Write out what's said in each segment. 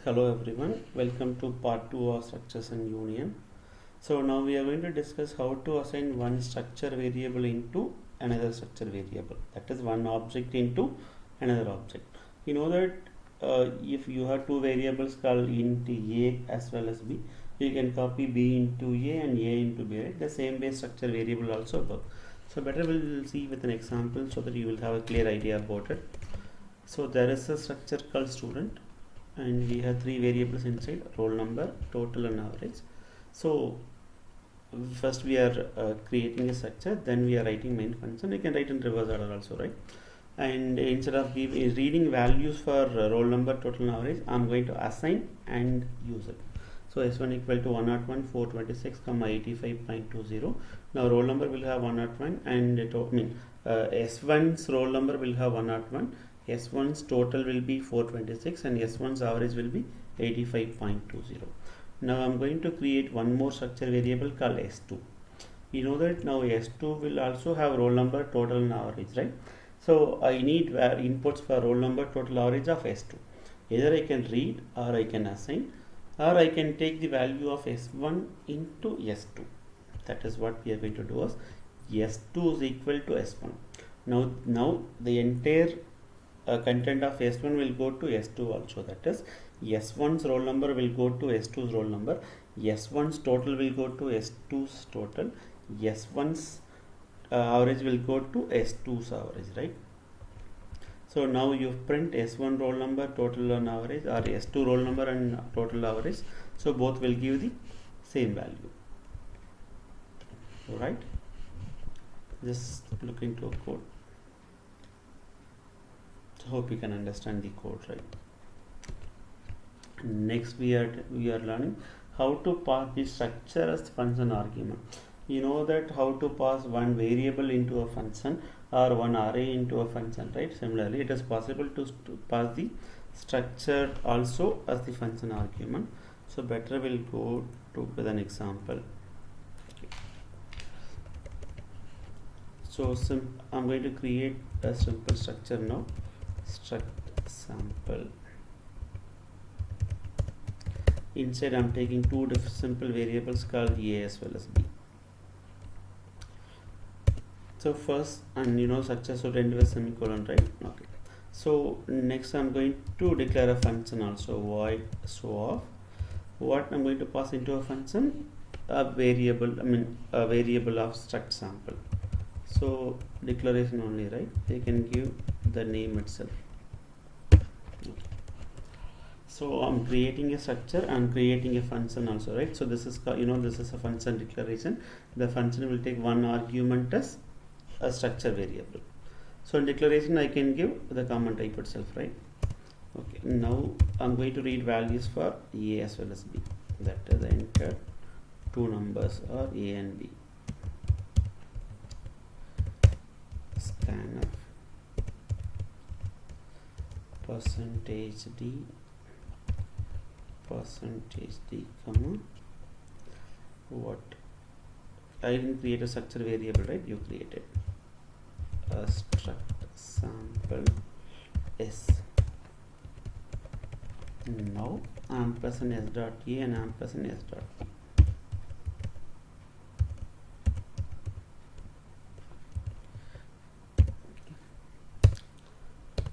Hello everyone, welcome to part 2 of structures and union. So now we are going to discuss how to assign one structure variable into another structure variable, that is one object into another object. You know that if you have two variables called int a as well as b, you can copy b into a and a into b, right? The same way structure variable also work. So better we'll see with an example so that you will have a clear idea about it. So there is a structure called student and we have three variables inside: roll number, total and average. So first we are creating a structure, then we are writing main function. You can write in reverse order also, right? And instead of reading values for roll number, total and average, I'm going to assign and use it. So s1 equal to 101 426 85.20. Now roll number will have 101 and s1's roll number will have 101, s1's total will be 426 and s1's average will be 85.20. Now I'm going to create one more structure variable called s2. You know that now s2 will also have roll number, total and average, right? So I need inputs for roll number, total, average of s2. Either I can read or I can assign, or I can take the value of s1 into s2. That is what we are going to do as s2 is equal to s1. Now the entire content of s1 will go to s2 also. That is s1's roll number will go to s2's roll number, s1's total will go to s2's total, s1's average will go to s2's average, right? So now you print s1 roll number, total and average, or s2 roll number and total average. So both will give the same value. Alright, just look into a code. Hope you can understand the code, right? Next we are learning how to pass the structure as function argument. You know that how to pass one variable into a function or one array into a function, right? Similarly, it is possible to pass the structure also as the function argument. So better we'll go to with an example. So I'm going to create a simple structure now. Struct sample. Inside I'm taking two simple variables called a as well as b. So first, and you know structure should end with semicolon, right? Okay. So next I'm going to declare a function also, void show of. What I'm going to pass into a function? A variable, a variable of struct sample. So declaration only, right? They can give the name itself. So I'm creating a structure, I'm creating a function also, right? So this is, this is a function declaration. The function will take one argument as a structure variable. So in declaration I can give the common type itself, right? Okay, now I'm going to read values for a as well as b. That is enter two numbers or a and b. Scanf percentage d comma what, I didn't create a structure variable, right? You created a struct sample s. Now ampersand s dot a and ampersand s dot b.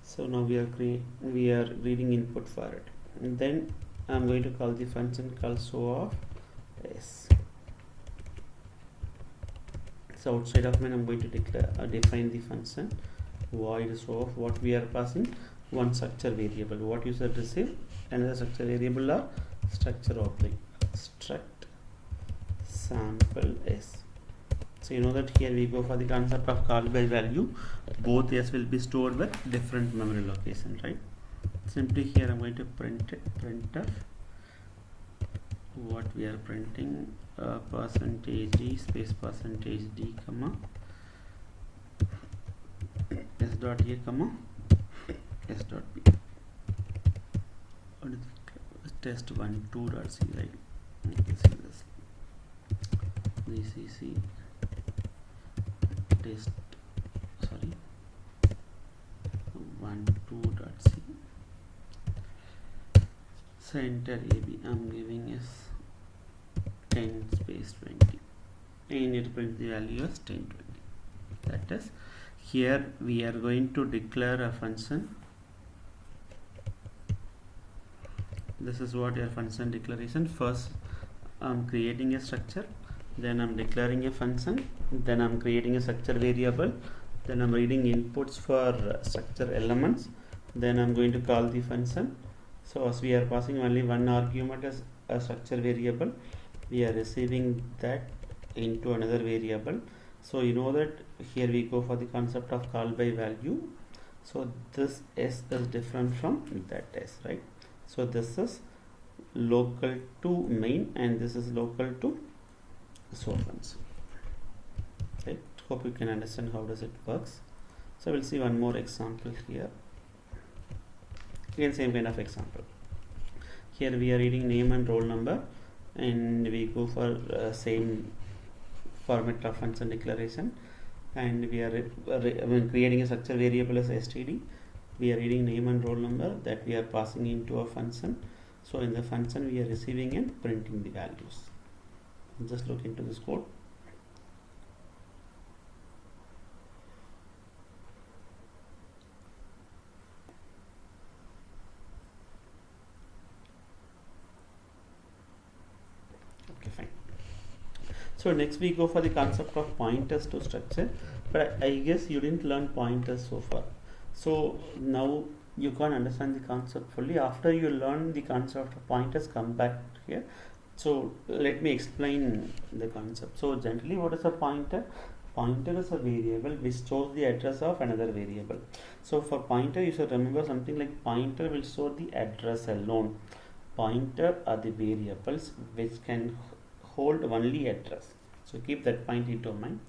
So now we are reading input for it, and then I'm going to call the function called show of s. So outside of main I'm going to define the function void show of what we are passing, one structure variable. What you should receive another structure variable or structure object, struct sample s. So you know that here we go for the concept of call by value. Both s will be stored with different memory location, right? Simply here I'm going to print it, printf. What we are printing, percentage d space percentage d comma s dot a comma s dot b. What is it? Test 1 2 dot c, right? You can see this gcc test 1 2 dot c. center AB I'm giving is 10 space 20 and it print the value as 1020. That is, here we are going to declare a function. This is what your function declaration. First I'm creating a structure, then I'm declaring a function, then I'm creating a structure variable, then I'm reading inputs for structure elements, then I'm going to call the function. So as we are passing only one argument as a structure variable, we are receiving that into another variable. So you know that here we go for the concept of call by value. So this s is different from that s, right? So this is local to main and this is local to source. Right? Hope you can understand how does it works. So we'll see one more example here. Again, same kind of example. Here we are reading name and roll number, and we go for same format of function declaration, and we are creating a structure variable as std. We are reading name and roll number that we are passing into a function. So in the function we are receiving and printing the values. Just look into this code. Okay, fine. So next we go for the concept of pointers to structure, but I guess you didn't learn pointers so far. So now you can't understand the concept fully. After you learn the concept of pointers, come back here. So let me explain the concept. So generally, what is a pointer? Pointer is a variable which stores the address of another variable. So for pointer, you should remember something like pointer will store the address alone. Pointer are the variables which can hold only address. So keep that point into mind.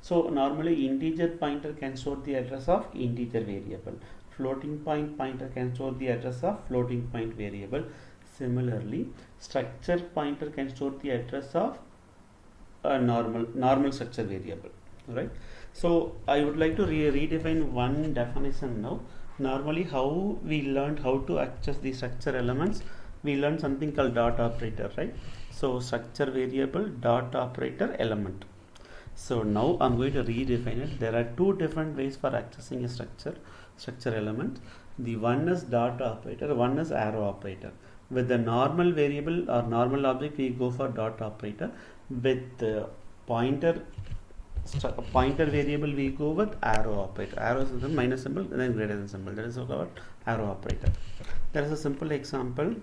So normally integer pointer can store the address of integer variable. Floating point pointer can store the address of floating point variable. Similarly, structure pointer can store the address of a normal structure variable. Right. So I would like to redefine one definition now. Normally, how we learned how to access the structure elements, we learned something called dot operator, right? So structure variable dot operator element. So now I'm going to redefine it. There are two different ways for accessing a structure element. The one is dot operator, one is arrow operator. With the normal variable or normal object, we go for dot operator. With the pointer variable, we go with arrow operator. Arrow is the minus symbol and then greater than symbol. That is called arrow operator. There is a simple example.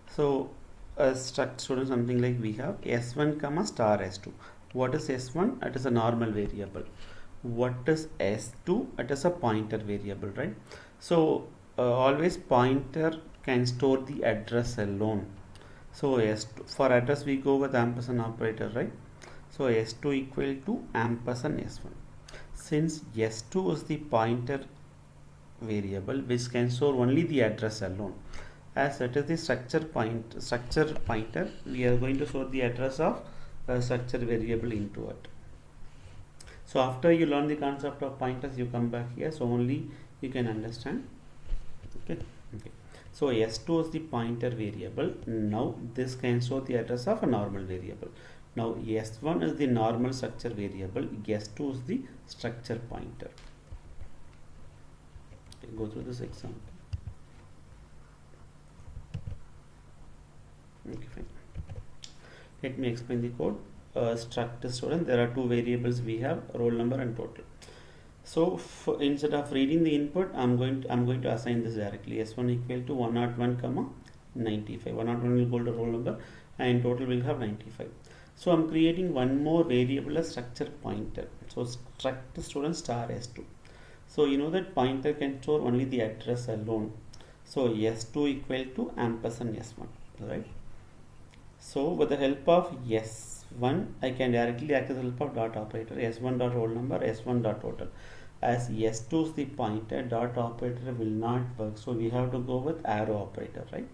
So struct student something like we have s1 comma star s2. What is s1? It is a normal variable. What is s2? It is a pointer variable, right? So always pointer can store the address alone. So s2, for address we go with ampersand operator, right? So s2 equal to ampersand s1. Since s2 is the pointer variable which can store only the address alone, as it is the structure pointer, we are going to store the address of a structure variable into it. So after you learn the concept of pointers, you come back here, so only you can understand. Okay. So s2 is the pointer variable. Now this can store the address of a normal variable. Now s1 is the normal structure variable, s2 is the structure pointer. Okay, go through this example. Okay, fine. Let me explain the code. Struct student, there are two variables we have, roll number and total. So instead of reading the input, I'm going to assign this directly. S1 equal to 101 comma 95. 101 will go to roll number and total will have 95. So I'm creating one more variable as structure pointer. So struct student star s2. So you know that pointer can store only the address alone. So s2 equal to ampersand s1, right? So with the help of s1, I can directly access the help of dot operator, s1 dot roll number, s1 dot total. As s2 is the pointer, dot operator will not work, so we have to go with arrow operator, right?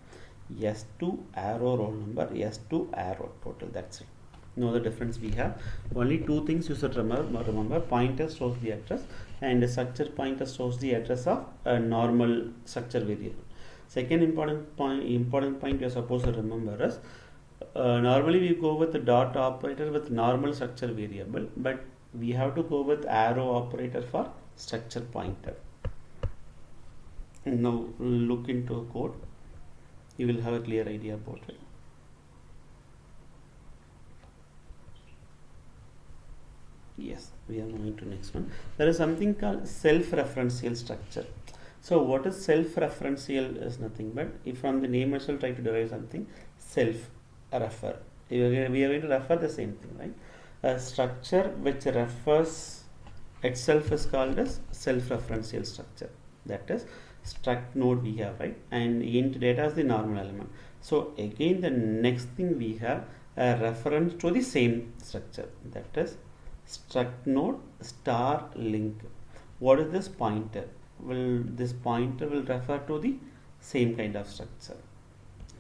s2 arrow roll number, s2 arrow total. That's it. Know the difference we have. Only two things you should remember. Pointer stores the address and the structure pointer stores the address of a normal structure variable. Second important point you're supposed to remember is normally we go with the dot operator with normal structure variable, but we have to go with arrow operator for structure pointer. Now look into code, you will have a clear idea about it. Yes, we are moving to next one. There is something called self-referential structure. So what is self-referential is nothing but, if from the name itself try to derive something, self-refer. We are going to refer the same thing, right? A structure which refers itself is called as self-referential structure. That is struct node we have, right? And int data is the normal element. So again the next thing we have a reference to the same structure, that is struct node star link. What is this pointer? This pointer will refer to the same kind of structure.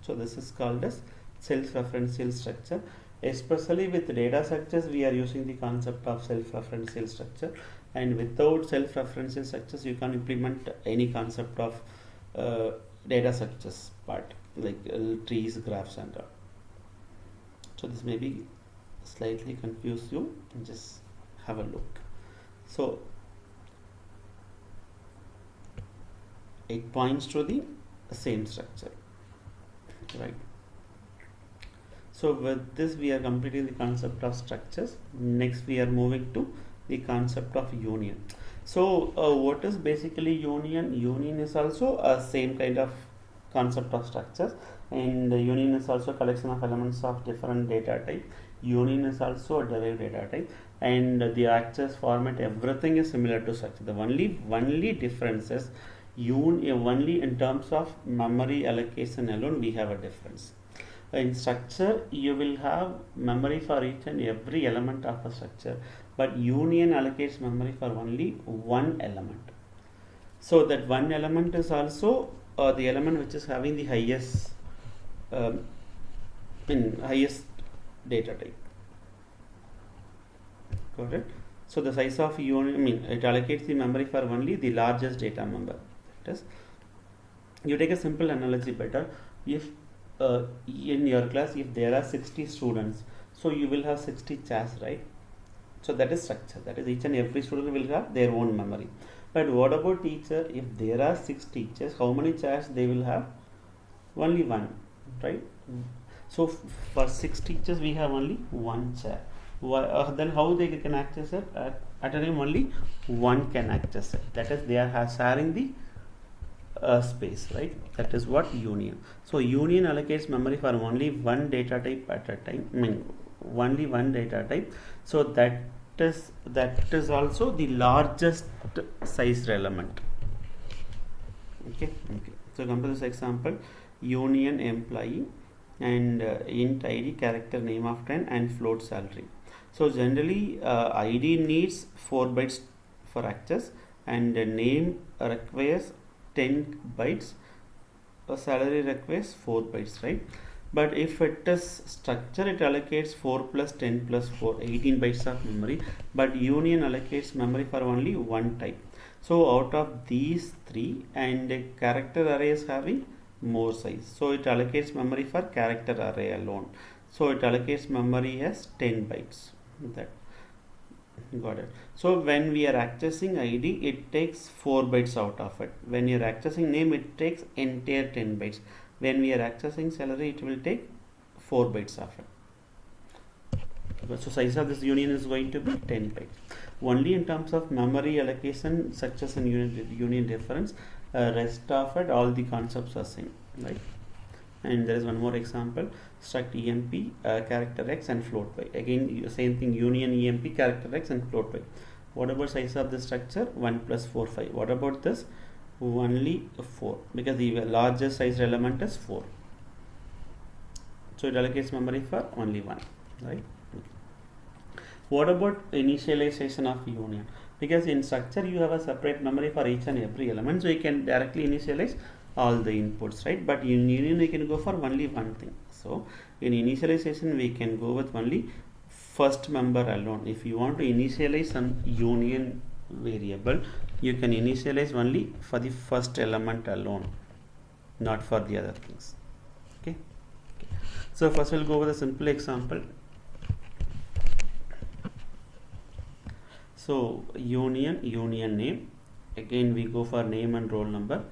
So this is called as self-referential structure. Especially with data structures, we are using the concept of self-referential structure, and without self-referential structures you can implement any concept of data structures part, like trees, graphs and all. So this may be slightly confuse you, just have a look. So it points to the same structure, right? So with this we are completing the concept of structures. Next we are moving to the concept of union. So what is basically union? Union is also a same kind of concept of structures, and the union is also a collection of elements of different data type. Union is also a derived data type, and the access format, everything is similar to structure. The only difference is only in terms of memory allocation alone we have a difference. In structure you will have memory for each and every element of a structure, but union allocates memory for only one element. So that one element is also the element which is having the highest highest data type, correct? So the size of union, it allocates the memory for only the largest data member. That is, you take a simple analogy better. If in your class if there are 60 students, so you will have 60 chairs, right? So that is structure, that is each and every student will have their own memory. But what about teacher? If there are 6 teachers, how many chairs they will have? Only one, right? So for 6 teachers we have only one chair. Then how they can access it? At a time only one can access it, that is they are sharing the space, right? That is what union. So union allocates memory for only one data type at a time, only one data type. So that is also the largest sized element. Okay. So come to this example: union employee and int id, character name of 10 and float salary. So generally id needs 4 bytes for access, and name requires 10 bytes, salary requires 4 bytes, right? But if it is structure, it allocates 4 plus 10 plus 4, 18 bytes of memory, but union allocates memory for only one type. So out of these three, and character array is having more size, so it allocates memory for character array alone. So it allocates memory as 10 bytes. That got it. So when we are accessing id, it takes 4 bytes out of it. When you are accessing name, it takes entire 10 bytes. When we are accessing salary, it will take 4 bytes of it. So size of this union is going to be 10 bytes. Only in terms of memory allocation, success and union difference. Rest of it, all the concepts are same, right? And there is one more example: struct emp, character x and float y. Again same thing, union emp, character x and float y. What about size of the structure? 1 plus 4, 5. What about this? Only 4, because the largest size element is 4. So it allocates memory for only 1, right? What about initialization of union? Because in structure you have a separate memory for each and every element, so you can directly initialize all the inputs, right? But in union we can go for only one thing. So in initialization we can go with only first member alone. If you want to initialize some union variable, you can initialize only for the first element alone. not for the other things. Okay. So first we'll go with a simple example. So union name, again we go for name and roll number.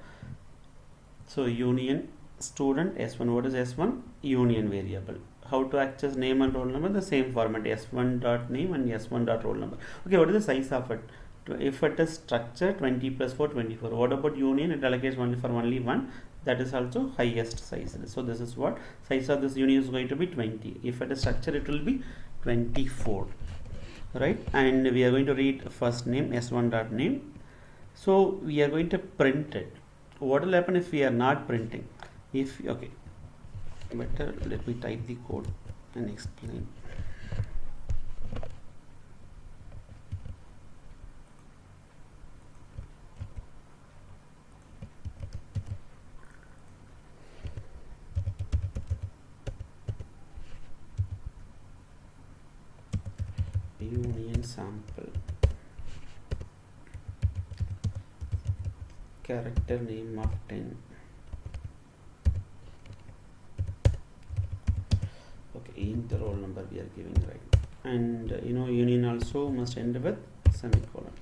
So union student S1, what is S1? Union variable. How to access name and roll number? The same format, S1 dot name and S1 dot roll number. Okay, what is the size of it? If it is structure 20 plus 4, 24. What about union? It allocates only for only one. That is also highest size. So this is what size of this union is going to be 20. If it is structure, it will be 24. Right, and we are going to read first name S1 dot name. So we are going to print it. What will happen if we are not printing? If okay, better let me type the code and explain. Union sample character name of 10. Okay, int the roll number we are giving, right? And union also must end with semicolon.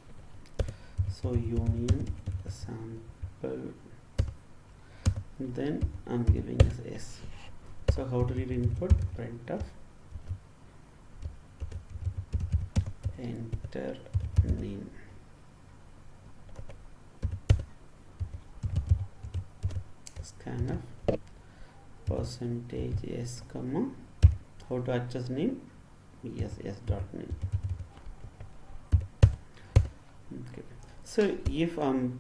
So union sample, then I'm giving as S. So how to read input? Printf enter name. Scanf percentage s comma, how to access name? Yes, s dot name. Okay, so if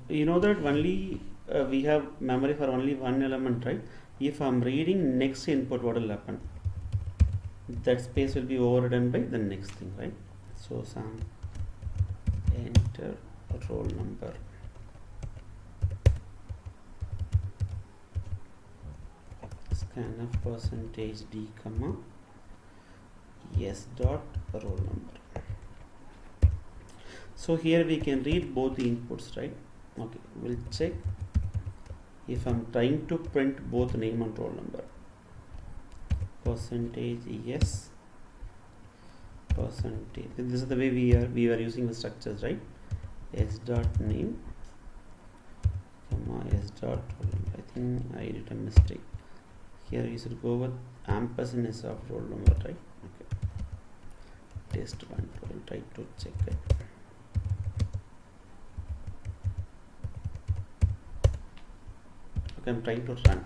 you know that only we have memory for only one element, right? If I'm reading next input, what will happen? That space will be overridden by the next thing, right? So some enter roll number. Scanf percentage d comma s dot roll number. So here we can read both the inputs, right? Okay, we'll check if I'm trying to print both name and roll number. Percentage yes, percentage, this is the way we are using the structures, right? S dot name comma s dot roll number. I think I did a mistake here. You should go with ampersand s of roll number, right? Okay, test one. I'll try to check it. Okay, I'm trying to run.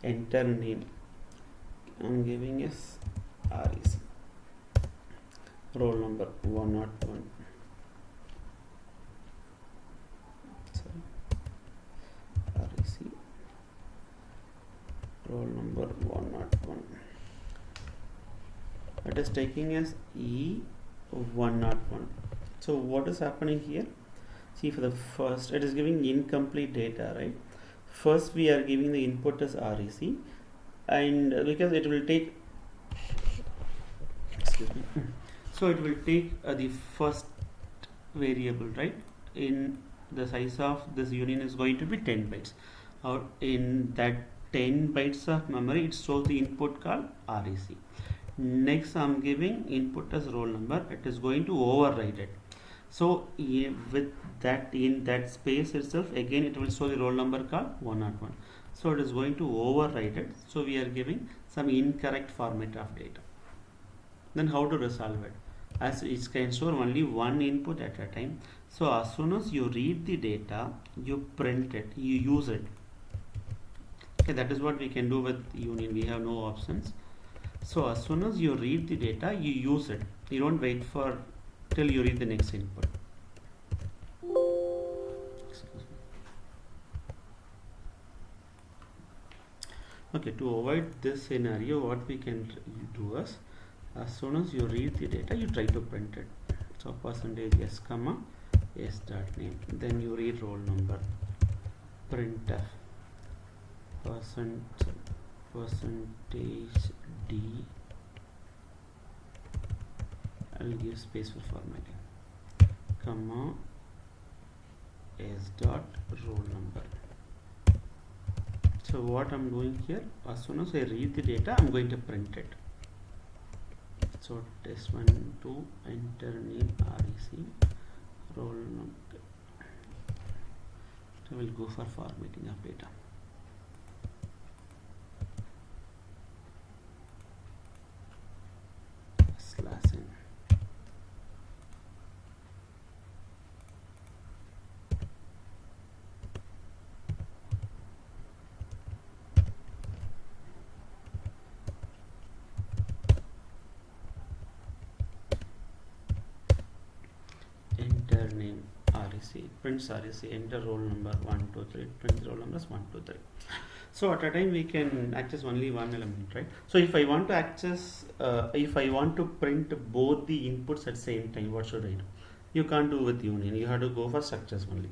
Enter name, I'm giving as REC. Roll number 101. Sorry, REC. Roll number 101. It is taking as E101. So what is happening here? See, for the first, it is giving incomplete data, right? First we are giving the input as REC, and because it will take, excuse me, so it will take the first variable, right? In the size of this union is going to be 10 bytes, or in that 10 bytes of memory it stores the input called REC. Next I'm giving input as roll number. It is going to override it. So with that, in that space itself, again it will show the roll number called 101. So it is going to override it. So we are giving some incorrect format of data. Then how to resolve it? As it can store only one input at a time. So as soon as you read the data, you print it, you use it. Okay, that is what we can do with union. We have no options. So as soon as you read the data, you use it. You don't wait for till you read the next input. Okay, to avoid this scenario, what we can do is, as soon as you read the data, you try to print it. So percentage s comma s dot name, then you read roll number, printf percentage d, I will give space for formatting, comma s dot roll number. So what I'm doing here, as soon as I read the data, I'm going to print it. So test1 to enter name REC, roll number. So we'll go for formatting of data. /n. Enter name REC, prints REC, enter roll number 1, 2, 3, print roll numbers 1, 2, 3. So at a time we can access only one element, right? So if I want to access, if I want to print both the inputs at same time, what should I do? You can't do with union, you have to go for structures only.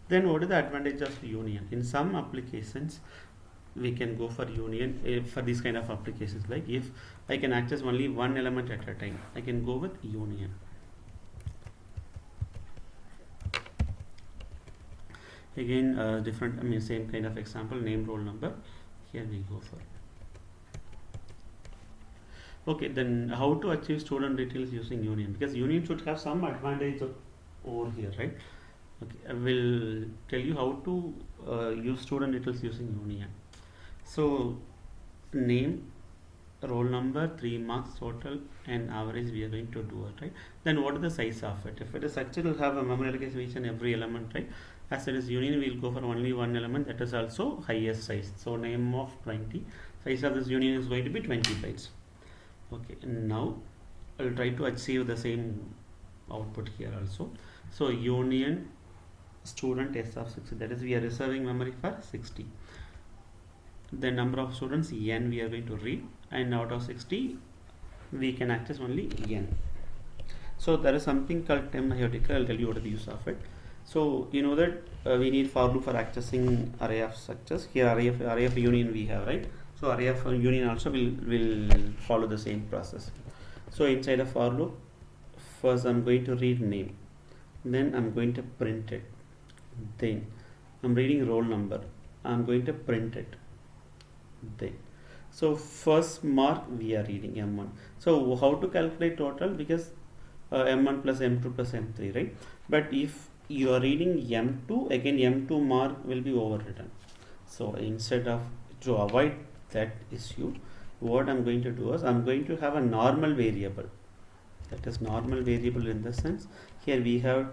Then what is the advantage of union? In some applications, we can go for union. For these kind of applications, like if I can access only one element at a time, I can go with union. Again, different, I mean same kind of example, name, roll number. Here we go for. Okay, then how to achieve student details using union? Because union should have some advantage over here, right? Okay, I will tell you how to use student details using union. So name, roll number, 3 marks total, and average we are going to do it, right? Then what is the size of it? If it is structure, it will have a memory allocation each and every element, right? As it is union, we will go for only one element, that is also highest size. So name of 20, size of this union is going to be 20 bytes. Okay, and now I will try to achieve the same output here also. So union student S of 60, that is we are reserving memory for 60. The number of students n we are going to read, and out of 60 we can access only n. So there is something called temp. I will tell you what is the use of it. So you know that we need for loop for accessing array of structures. Here array of union we have, right? So array of union also will follow the same process. So inside of for loop, first I'm going to read name, then I'm going to print it, then I'm reading roll number, I'm going to print it, then so first mark we are reading m1. So how to calculate total? Because m1 plus m2 plus m3, right? But if you are reading m2, again m2 mark will be overwritten. So instead of, to avoid that issue, what I'm going to do is I'm going to have a normal variable. That is normal variable in the sense, here we have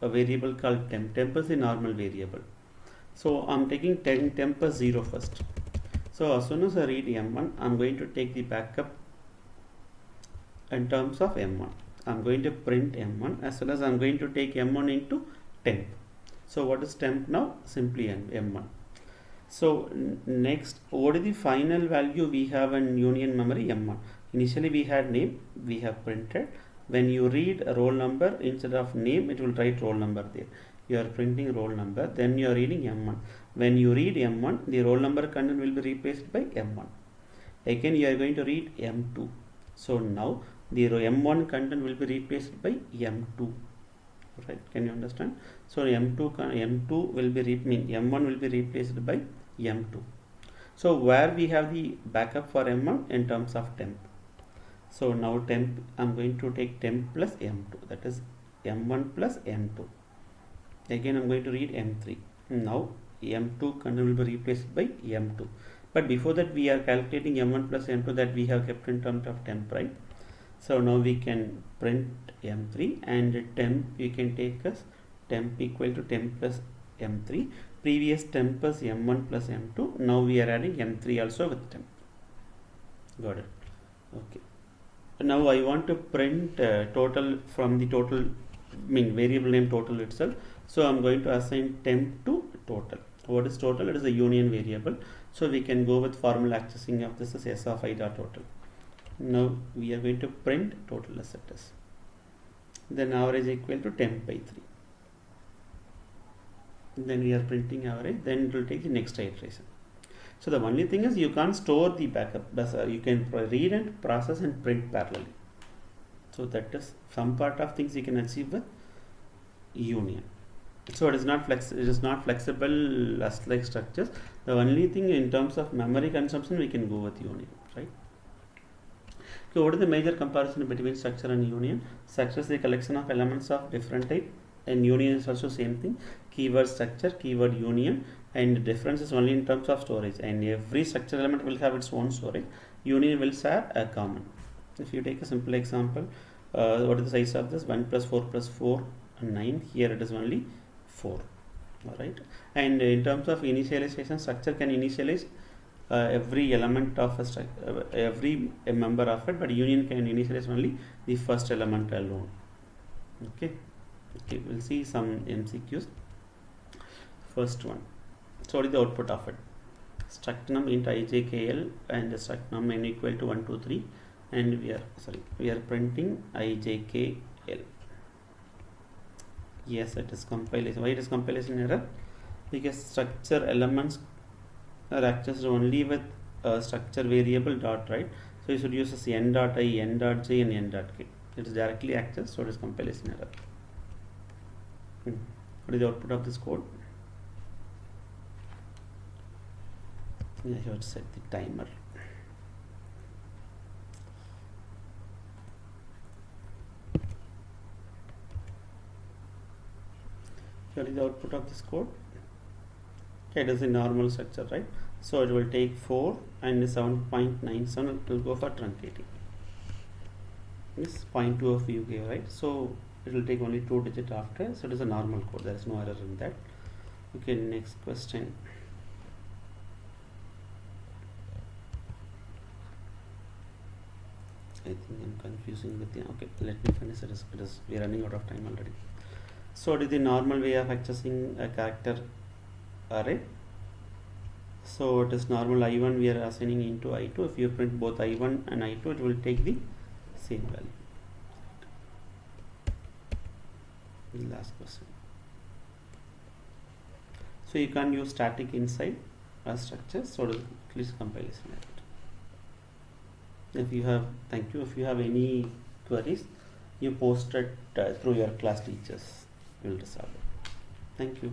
a variable called temp. Temp is a normal variable. So I'm taking temp as 0 first. So as soon as I read m1, I'm going to take the backup in terms of m1. I'm going to print m1 as well as I'm going to take m1 into temp. So what is temp now? Simply m1. So next, what is the final value we have in union memory? m1. Initially we had name, we have printed. When you read a roll number, instead of name it will write roll number there. You are printing roll number, then you are reading m1. When you read m1, the roll number content will be replaced by m1. Again you are going to read m2. So now the m1 content will be replaced by m2. Right? Can you understand? So m2 will be m1 will be replaced by m2. So where we have the backup for m1 in terms of temp. So now temp, I'm going to take temp plus m2, that is m1 plus m2. Again I'm going to read m3. Now m2 content will be replaced by m2. But before that we are calculating m1 plus m2 that we have kept in terms of temp, right? So now we can print m3 and temp we can take as temp equal to temp plus m3. Previous temp was m1 plus m2. Now we are adding m3 also with temp. Got it? Okay. Now I want to print total from the total, variable name total itself. So I'm going to assign temp to total. What is total? It is a union variable. So we can go with formal accessing of this as s of I dot total. Now we are going to print total as it is. Then average equal to temp by 3. Then we are printing average. Then it will take the next iteration. So the only thing is you can't store the backup. You can read and process and print parallelly. So that is some part of things you can achieve with union. So it is not flexible as like structures. The only thing in terms of memory consumption we can go with union, right? Okay, what is the major comparison between structure and union? Structure is a collection of elements of different type, and union is also same thing. Keyword structure, keyword union, and the difference is only in terms of storage. And every structure element will have its own storage. Union will share a common. If you take a simple example, what is the size of this? 1 plus 4 plus 4 and 9. Here it is only 4. All right. And in terms of initialization, structure can initialize every element of a structure, every member of it, but union can initialize only the first element alone. Okay. Okay, we'll see some MCQs. First one. So what is the output of it? Struct num int ijkl and the struct num n equal to 1 2 3, and we are printing ijkl. Yes, it is compilation. Why it is compilation error? Because structure elements are accessed only with structure variable dot, right? So you should use this n dot I, n dot j, and n dot k. It is directly accessed, so it is compilation error. What is the output of this code? I should set the timer. What is the output of this code? Okay, it is a normal structure, right? So it will take 4 and 7.97. It will go for truncating. This 0.2 of you gave, right? So it will take only 2 digits after. So it is a normal code. There is no error in that. Okay, next question. I think I'm confusing with the. Okay, let me finish. We are running out of time already. So it is the normal way of accessing a character array. So it is normal I1 we are assigning into I2. If you print both I1 and I2, it will take the same value. The last question. So you can use static inside a structure. So please compilation error. If you have, thank you. If you have any queries, you post it through your class teachers. We will resolve it. Thank you.